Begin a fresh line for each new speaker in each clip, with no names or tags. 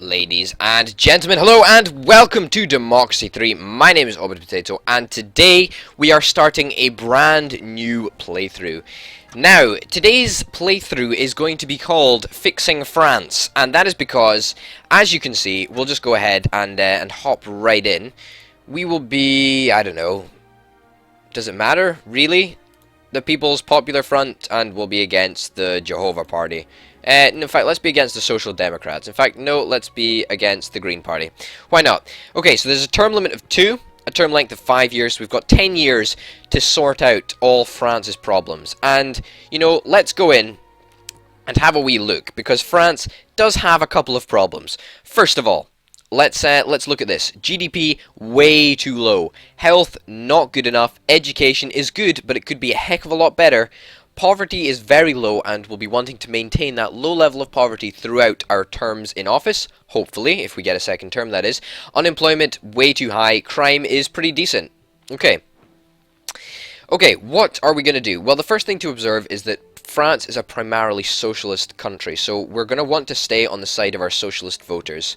Ladies and gentlemen, hello and welcome to Democracy 3. My name is Obed Potato, and today we are starting a brand new playthrough. Now, today's playthrough is going to be called Fixing France, and that is because, as you can see, we'll just go ahead and hop right in. We will be, I don't know, does it matter, really? The People's Popular Front, and we'll be against the Jehovah Party. In fact, let's be against the Social Democrats. In fact, no, let's be against the Green Party. Why not? Okay, so there's a term limit of 2, a term length of 5 years. So we've got 10 years to sort out all France's problems. And, you know, let's go in and have a wee look, because France does have a couple of problems. First of all, let's look at this. GDP way too low. Health not good enough. Education is good, but it could be a heck of a lot better. Poverty is very low, and we'll be wanting to maintain that low level of poverty throughout our terms in office, hopefully, if we get a second term, that is. Unemployment way too high. Crime is pretty decent. Okay, what are we going to do? Well, the first thing to observe is that France is a primarily socialist country, so we're going to want to stay on the side of our socialist voters.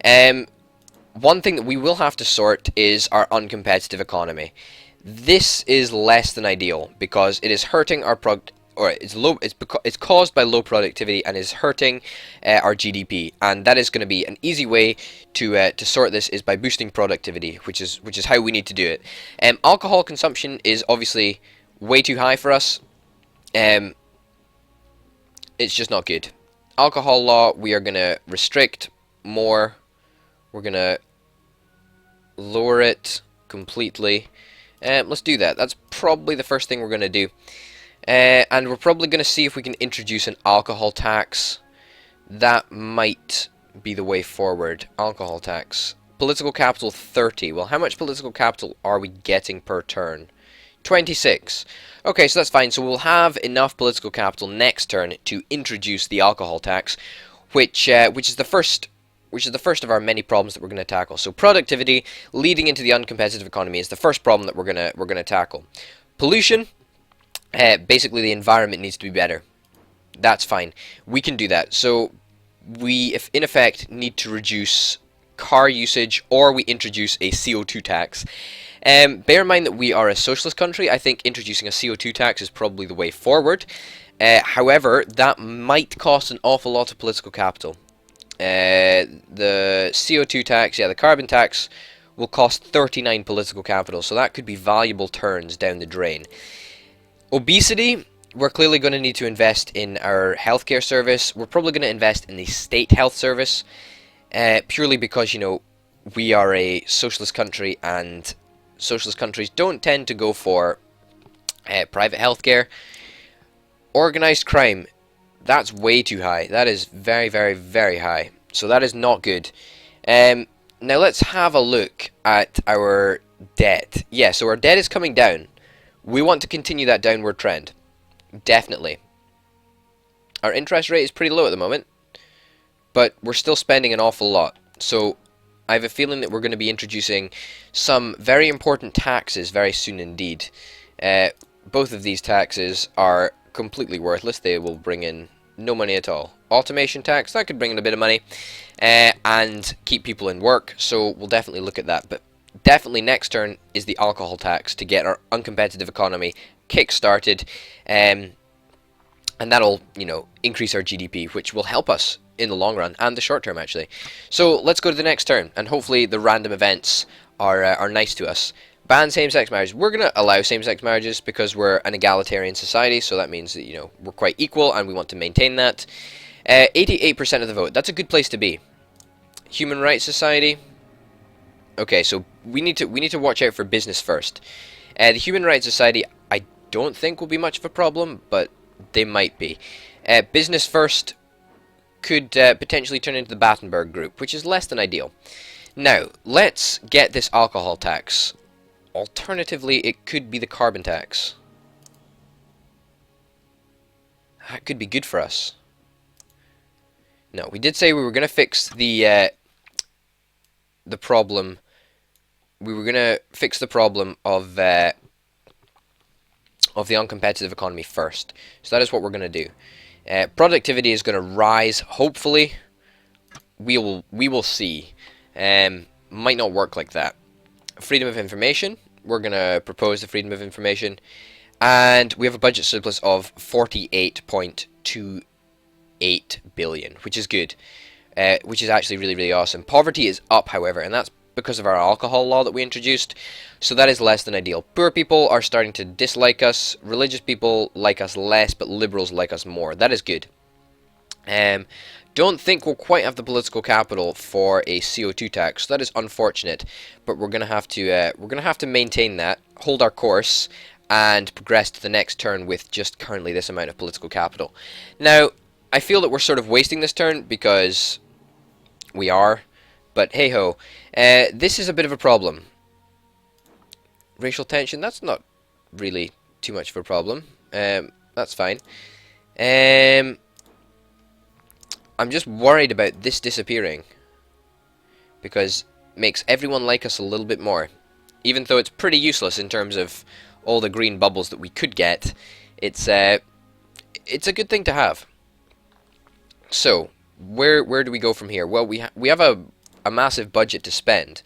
One thing that we will have to sort is our uncompetitive economy. This is less than ideal because it is hurting our it's caused by low productivity and is hurting our GDP, and that is going to be an easy way to sort this is by boosting productivity, which is how we need to do it. Alcohol consumption is obviously way too high for us. It's just not good. Alcohol law, we are going to restrict more. We're going to lower it completely. Let's do that. That's probably the first thing we're going to do. And we're probably going to see if we can introduce an alcohol tax. That might be the way forward. Alcohol tax. Political capital 30. Well, how much political capital are we getting per turn? 26. Okay, so that's fine. So we'll have enough political capital next turn to introduce the alcohol tax, which is the first of our many problems that we're going to tackle. So productivity leading into the uncompetitive economy is the first problem that we're going to tackle. Pollution, basically the environment needs to be better. That's fine. We can do that. So we, in effect, need to reduce car usage, or we introduce a CO2 tax. Bear in mind that we are a socialist country. I think introducing a CO2 tax is probably the way forward. However, that might cost an awful lot of political capital. The CO2 tax, the carbon tax, will cost 39 political capital, so that could be valuable turns down the drain. Obesity, we're clearly going to need to invest in our healthcare service. We're probably going to invest in the state health service, purely because, you know, we are a socialist country, and socialist countries don't tend to go for private healthcare. Organized crime, that's way too high. That is very, very, very high. So that is not good. Now let's have a look at our debt. Yeah, so our debt is coming down. We want to continue that downward trend. Definitely. Our interest rate is pretty low at the moment, but we're still spending an awful lot. So I have a feeling that we're going to be introducing some very important taxes very soon indeed. Both of these taxes are completely worthless. They will bring in no money at all. Automation tax, that could bring in a bit of money and keep people in work, so we'll definitely look at that. But definitely next turn is the alcohol tax to get our uncompetitive economy kick-started, and that'll, you know, increase our GDP, which will help us in the long run and the short term, actually. So let's go to the next turn, and hopefully the random events are nice to us. Ban same-sex marriage. We're going to allow same-sex marriages because we're an egalitarian society, so that means that, you know, we're quite equal and we want to maintain that. 88% of the vote. That's a good place to be. Human Rights Society. Okay, so we need to watch out for business first. The Human Rights Society, I don't think will be much of a problem, but they might be. Business first could potentially turn into the Battenberg Group, which is less than ideal. Now, let's get this alcohol tax. Alternatively, it could be the carbon tax. That could be good for us. No, we did say we were going to fix the problem. We were going to fix the problem of the uncompetitive economy first. So that is what we're going to do. Productivity is going to rise, hopefully. we will see. Might not work like that. Freedom of information. We're gonna propose the freedom of information, and we have a budget surplus of 48.28 billion, which is good. Which is actually really, really awesome. Poverty is up, however, and that's because of our alcohol law that we introduced, so that is less than ideal. Poor people are starting to dislike us, religious people like us less, but liberals like us more. That is good. Don't think we'll quite have the political capital for a CO2 tax. That is unfortunate, but we're gonna have to maintain that, hold our course, and progress to the next turn with just currently this amount of political capital. Now, I feel that we're sort of wasting this turn because we are, but hey ho, this is a bit of a problem. Racial tension, that's not really too much of a problem. That's fine. I'm just worried about this disappearing because it makes everyone like us a little bit more. Even though it's pretty useless in terms of all the green bubbles that we could get, it's a good thing to have. So, where do we go from here? Well, we have a massive budget to spend,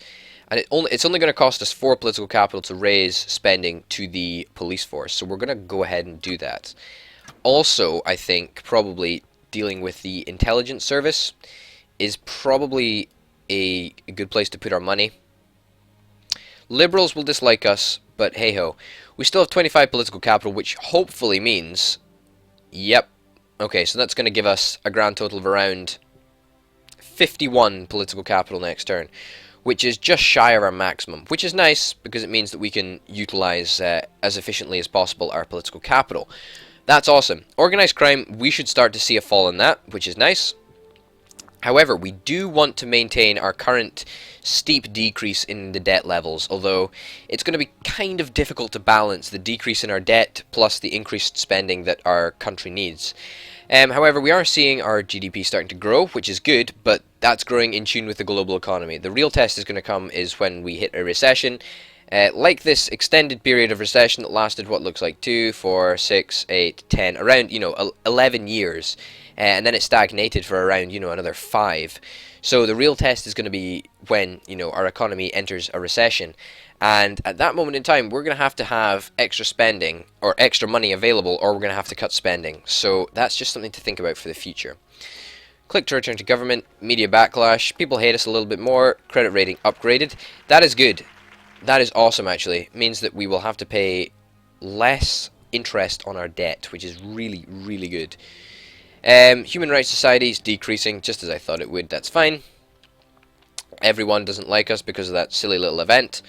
and it's only going to cost us 4 political capital to raise spending to the police force. So we're going to go ahead and do that. Also, I think probably dealing with the intelligence service is probably a good place to put our money. Liberals will dislike us, but hey ho. We still have 25 political capital, which hopefully means, yep, okay, so that's going to give us a grand total of around 51 political capital next turn, which is just shy of our maximum, which is nice because it means that we can utilize as efficiently as possible our political capital. That's awesome. Organized crime, we should start to see a fall in that, which is nice. However, we do want to maintain our current steep decrease in the debt levels, although it's going to be kind of difficult to balance the decrease in our debt plus the increased spending that our country needs. However, we are seeing our GDP starting to grow, which is good, but that's growing in tune with the global economy. The real test is going to come is when we hit a recession, like this extended period of recession that lasted what looks like 2, 4, 6, 8, 10, around 11 years, and then it stagnated for around another 5. So the real test is going to be when our economy enters a recession, and at that moment in time we're going to have extra spending or extra money available, or we're going to have to cut spending. So that's just something to think about for the future. Click to return to government. Media backlash. People hate us a little bit more. Credit rating upgraded. That is good. That is awesome, actually. It means that we will have to pay less interest on our debt, which is really, really good. Human Rights Society is decreasing, just as I thought it would. That's fine. Everyone doesn't like us because of that silly little event.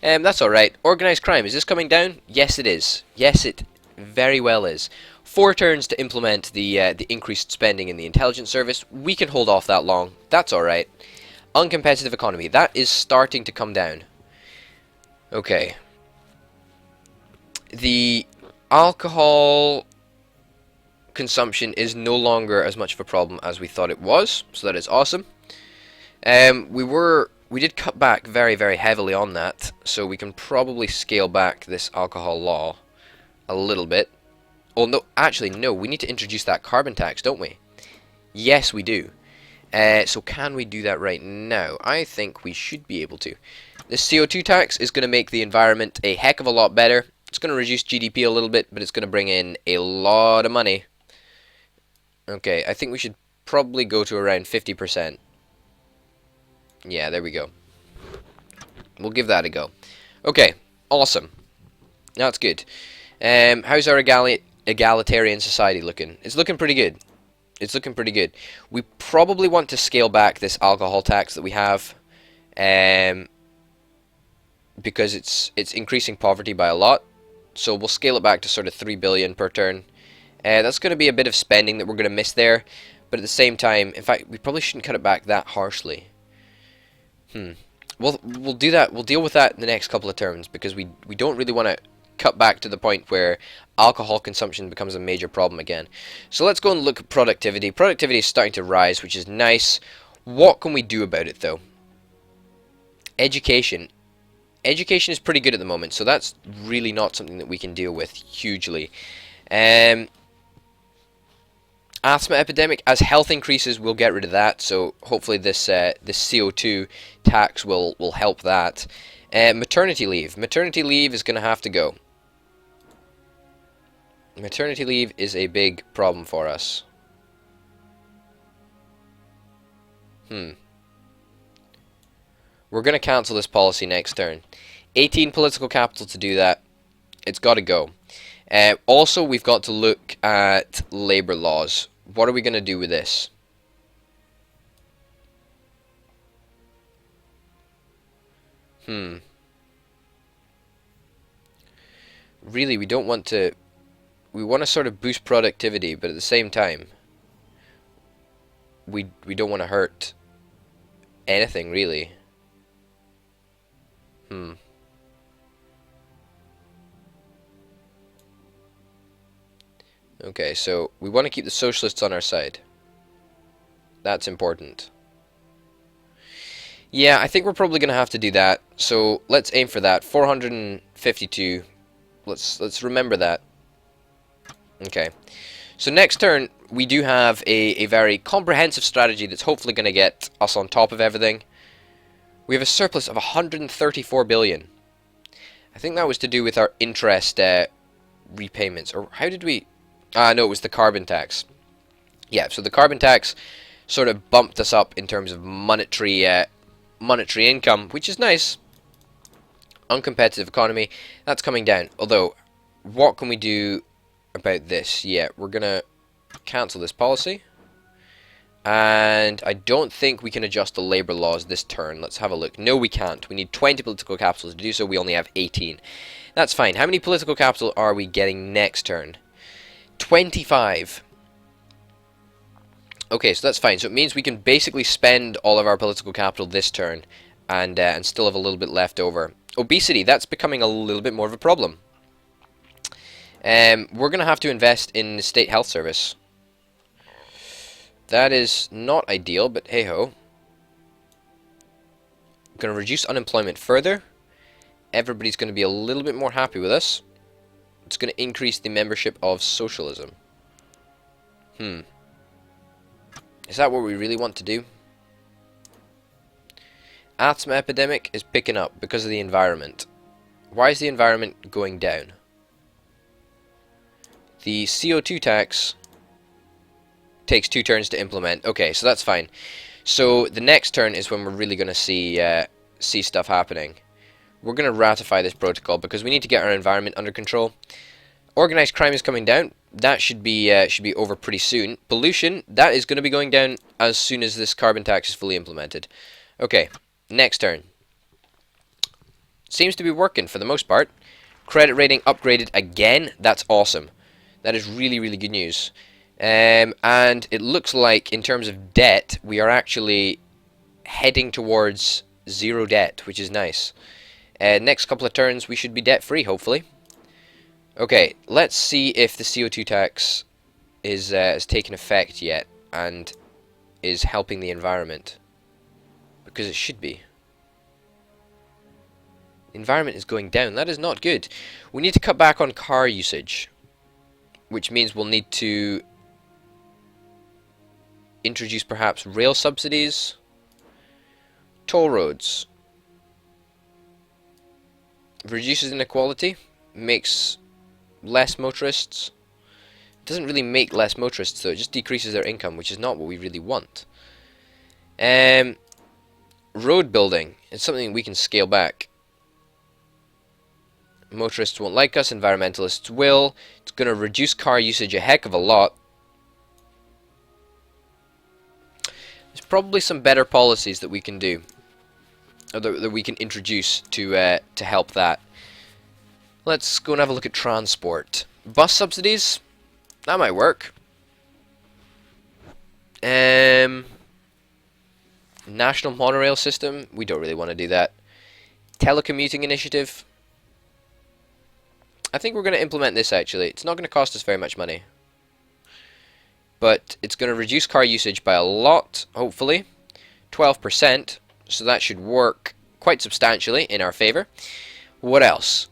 That's alright. Organized crime, is this coming down? Yes, it is. Yes, it very well is. 4 turns to implement the increased spending in the intelligence service. We can hold off that long. That's alright. Uncompetitive economy. That is starting to come down. Okay. The alcohol consumption is no longer as much of a problem as we thought it was, so that is awesome. We did cut back very, very heavily on that, so we can probably scale back this alcohol law a little bit. Oh no, actually no, we need to introduce that carbon tax, don't we? Yes, we do. So can we do that right now? I think we should be able to. This CO2 tax is going to make the environment a heck of a lot better. It's going to reduce GDP a little bit, but it's going to bring in a lot of money. Okay, I think we should probably go to around 50%. Yeah, there we go. We'll give that a go. Okay, awesome. That's good. How's our egalitarian society looking? It's looking pretty good. It's looking pretty good. We probably want to scale back this alcohol tax that we have, because it's increasing poverty by a lot. So we'll scale it back to sort of 3 billion per turn. That's going to be a bit of spending that we're going to miss there, but at the same time, in fact, we probably shouldn't cut it back that harshly. We'll do that. We'll deal with that in the next couple of turns, because we don't really want to cut back to the point where alcohol consumption becomes a major problem again. So let's go and look at productivity. Productivity is starting to rise, which is nice. What can we do about it, though? Education. Education is pretty good at the moment, so that's really not something that we can deal with hugely. Asthma epidemic. As health increases, we'll get rid of that. So hopefully this CO2 tax will help that. Maternity leave. Maternity leave is going to have to go. Maternity leave is a big problem for us. We're going to cancel this policy next turn. 18 political capital to do that. It's got to go. Also, we've got to look at labour laws. What are we going to do with this? Really, we don't want to... We want to sort of boost productivity, but at the same time, we don't want to hurt anything, really. Okay, so we want to keep the socialists on our side. That's important. Yeah, I think we're probably going to have to do that. So let's aim for that. 452. Let's remember that. Okay. So next turn, we do have a very comprehensive strategy that's hopefully going to get us on top of everything. We have a surplus of 134 billion. I think that was to do with our interest repayments. Or how did we... no, it was the carbon tax. Yeah, so the carbon tax sort of bumped us up in terms of monetary income, which is nice. Uncompetitive economy, that's coming down. Although, what can we do about this? Yeah, we're going to cancel this policy. And I don't think we can adjust the labour laws this turn. Let's have a look. No, we can't. We need 20 political capital to do so. We only have 18. That's fine. How many political capital are we getting next turn? 25. Okay, so that's fine. So it means we can basically spend all of our political capital this turn and still have a little bit left over. Obesity, that's becoming a little bit more of a problem. We're going to have to invest in the State Health Service. That is not ideal, but hey-ho. Going to reduce unemployment further. Everybody's going to be a little bit more happy with us. It's going to increase the membership of socialism. Is that what we really want to do? Asthma epidemic is picking up because of the environment. Why is the environment going down? The CO2 tax takes 2 turns to implement. Okay, so that's fine. So the next turn is when we're really going to see stuff happening. We're going to ratify this protocol because we need to get our environment under control. Organized crime is coming down. That should be over pretty soon. Pollution, that is going to be going down as soon as this carbon tax is fully implemented. Okay, next turn. Seems to be working for the most part. Credit rating upgraded again. That's awesome. That is really, really good news. And it looks like in terms of debt, we are actually heading towards 0 debt, which is nice. Next couple of turns, we should be debt-free, hopefully. Okay, let's see if the CO2 tax is has taken effect yet and is helping the environment. Because it should be. The environment is going down. That is not good. We need to cut back on car usage, which means we'll need to introduce perhaps rail subsidies, toll roads. Reduces inequality, makes less motorists. It doesn't really make less motorists though, it just decreases their income, which is not what we really want. Road building is something we can scale back. Motorists won't like us, environmentalists will. It's going to reduce car usage a heck of a lot. There's probably some better policies that we can do, or that we can introduce to help that. Let's go and have a look at transport. Bus subsidies, that might work. National monorail system, we don't really want to do that. Telecommuting initiative. I think we're going to implement this actually. It's not going to cost us very much money. But it's going to reduce car usage by a lot, hopefully. 12%, so that should work quite substantially in our favor. What else?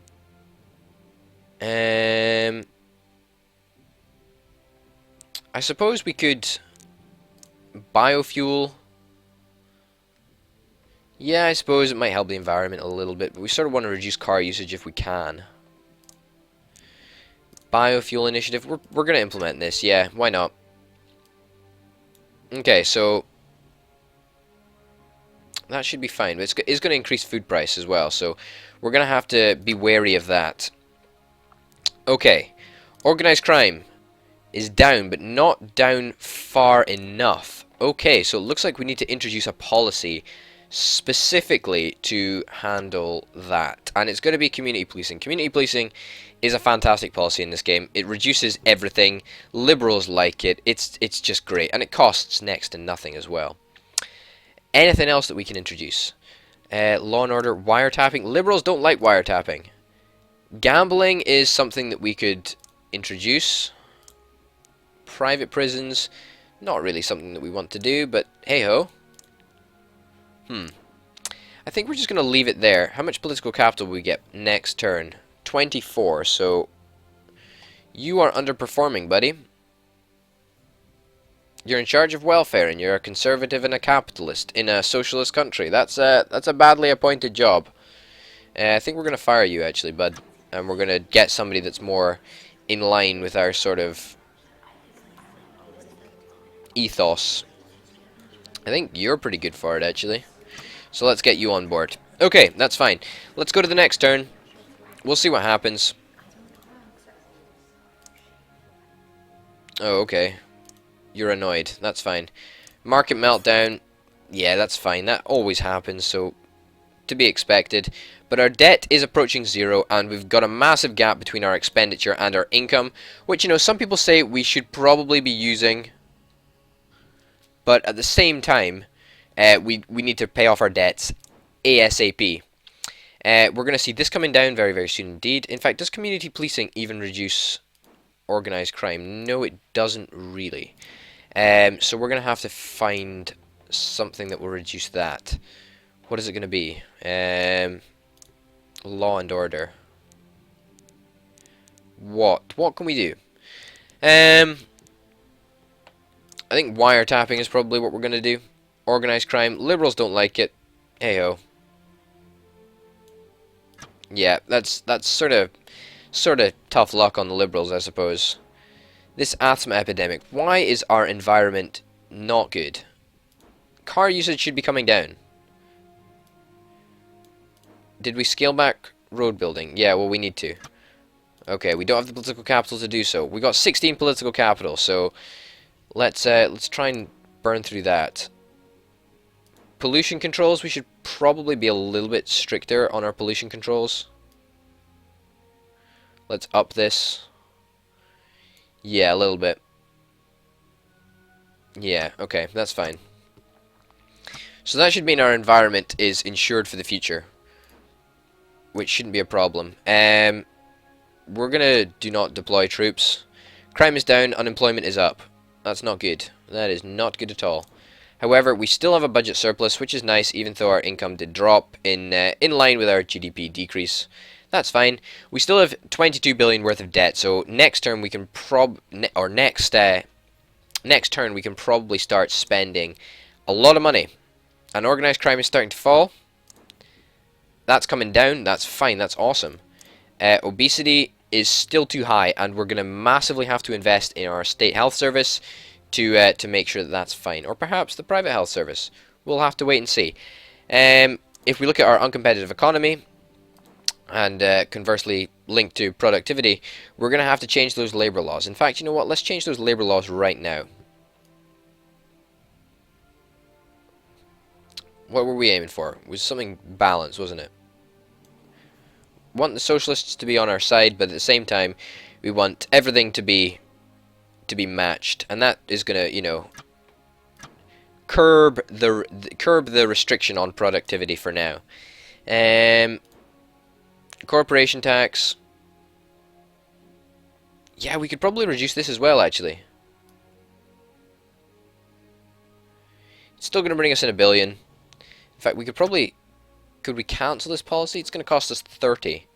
I suppose we could biofuel. Yeah, I suppose it might help the environment a little bit, but we sort of want to reduce car usage if we can. Biofuel initiative, we're going to implement this, yeah, why not? Okay, so that should be fine, but it's going to increase food price as well, so we're going to have to be wary of that. Okay, organized crime is down, but not down far enough. Okay, so it looks like we need to introduce a policy specifically to handle that, and it's going to be community policing. Community policing is a fantastic policy in this game. It reduces everything. Liberals like it. It's just great, and it costs next to nothing as well. Anything else that we can introduce? Law and order, wiretapping. Liberals don't like wiretapping. Gambling is something that we could introduce. Private prisons, not really something that we want to do, but hey ho. I think we're just going to leave it there. How much political capital will we get next turn? 24, so you are underperforming, buddy. You're in charge of welfare, and you're a conservative and a capitalist in a socialist country. That's a badly appointed job. I think we're going to fire you, actually, bud. And we're going to get somebody that's more in line with our sort of ethos. I think you're pretty good for it, actually. So let's get you on board. Okay, that's fine. Let's go to the next turn. We'll see what happens. Oh, okay. You're annoyed. That's fine. Market meltdown. Yeah, that's fine. That always happens, so to be expected. But our debt is approaching zero, and we've got a massive gap between our expenditure and our income, which, you know, some people say we should probably be using. But at the same time, we need to pay off our debts ASAP. We're going to see this coming down very, very soon indeed. In fact, does community policing even reduce organized crime? No, it doesn't really. So we're going to have to find something that will reduce that. What is it going to be? Law and order. What can we do? I think wiretapping is probably what we're going to do. Organized crime. Liberals don't like it. Hey-ho. Yeah, that's sort of tough luck on the Liberals, I suppose. This asthma epidemic. Why is our environment not good? Car usage should be coming down. Did we scale back road building? Yeah, well, we need to. Okay, we don't have the political capital to do so. We got 16 political capital, so let's try and burn through that. Pollution controls, we should probably be a little bit stricter on our pollution controls. Let's up this. Yeah, a little bit. Yeah, okay, that's fine. So that should mean our environment is insured for the future, which shouldn't be a problem. We're gonna do not deploy troops. Crime is down, unemployment is up. That's not good. That is not good at all. However, we still have a budget surplus, which is nice, even though our income did drop in line with our GDP decrease. That's fine. We still have 22 billion worth of debt, so next turn we can next turn we can probably start spending a lot of money. And organized crime is starting to fall. That's coming down. That's fine. That's awesome. Obesity is still too high, and we're going to massively have to invest in our state health service to make sure that that's fine. Or perhaps the private health service. We'll have to wait and see. If we look at our uncompetitive economy, and conversely linked to productivity, we're going to have to change those labor laws. In fact, you know what? Let's change those labor laws right now. What were we aiming for? It was something balanced, wasn't it? We want the socialists to be on our side, but at the same time, we want everything to be matched, and that is going to, you know, curb the restriction on productivity for now. Corporation tax. Yeah, we could probably reduce this as well, actually. It's still going to bring us in $1 billion. In fact, we could probably... Could we cancel this policy? It's going to cost us 30.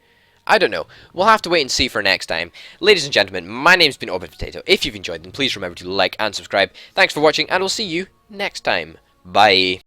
I don't know. We'll have to wait and see for next time. Ladies and gentlemen, my name's been Orbit Potato. If you've enjoyed them, please remember to like and subscribe. Thanks for watching, and we'll see you next time. Bye.